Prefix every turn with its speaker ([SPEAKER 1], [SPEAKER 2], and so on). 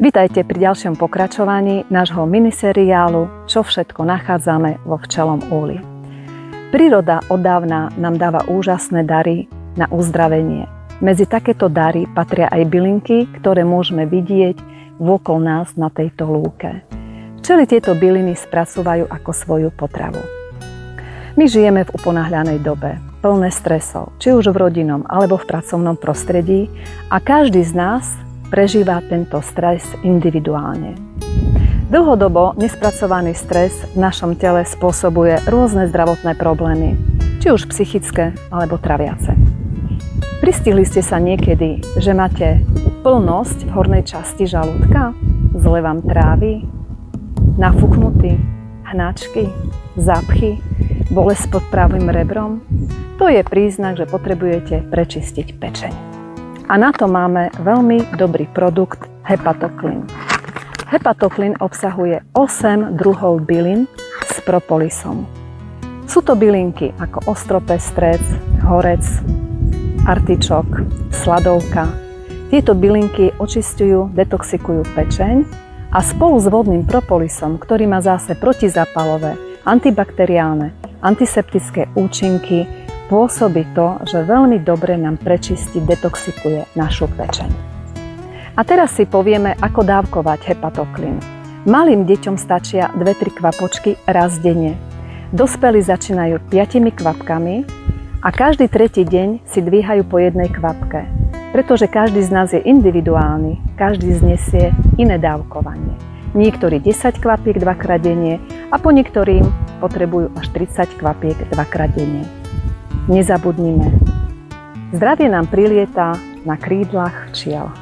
[SPEAKER 1] Vitajte pri ďalšom pokračovaní nášho miniseriálu Čo všetko nachádzame vo včelom úli. Príroda oddávna nám dáva úžasné dary na uzdravenie. Medzi takéto dary patria aj bylinky, ktoré môžeme vidieť vôkol nás na tejto lúke. Včely tieto byliny spracúvajú ako svoju potravu. My žijeme v uponáhľanej dobe, plné stresov, či už v rodinnom alebo v pracovnom prostredí, a každý z nás prežíva tento stres individuálne. Dlhodobo nespracovaný stres v našom tele spôsobuje rôzne zdravotné problémy, či už psychické alebo traviace. Pristihli ste sa niekedy, že máte plnosť v hornej časti žalúdka? Zle vám trávi? Nafúknutý? Hnačky? Zápchy? Bolesť pod pravým rebrom? To je príznak, že potrebujete prečistiť pečeň. A na to máme veľmi dobrý produkt Hepatoklin. Hepatoklin obsahuje 8 druhov bylín s propolisom. Sú to bylinky ako ostropestrec, horec, artičok, sladovka. Tieto bylinky očisťujú, detoxikujú pečeň a spolu s vodným propolisom, ktorý má zase protizapalové, antibakteriálne, antiseptické účinky, pôsobí to, že veľmi dobre nám prečistí, detoxikuje našu pečeň. A teraz si povieme, ako dávkovať hepatoklin. Malým deťom stačia 2-3 kvapočky raz denne. Dospelí začínajú 5 kvapkami a každý tretí deň si dvíhajú po 1 kvapke. Pretože každý z nás je individuálny, každý znesie iné dávkovanie. Niektorí 10 kvapiek 2-krát denne a po niektorým potrebujú až 30 kvapiek 2-krát denne. Nezabudnime, zdravie nám prilieta na krídlach včiel.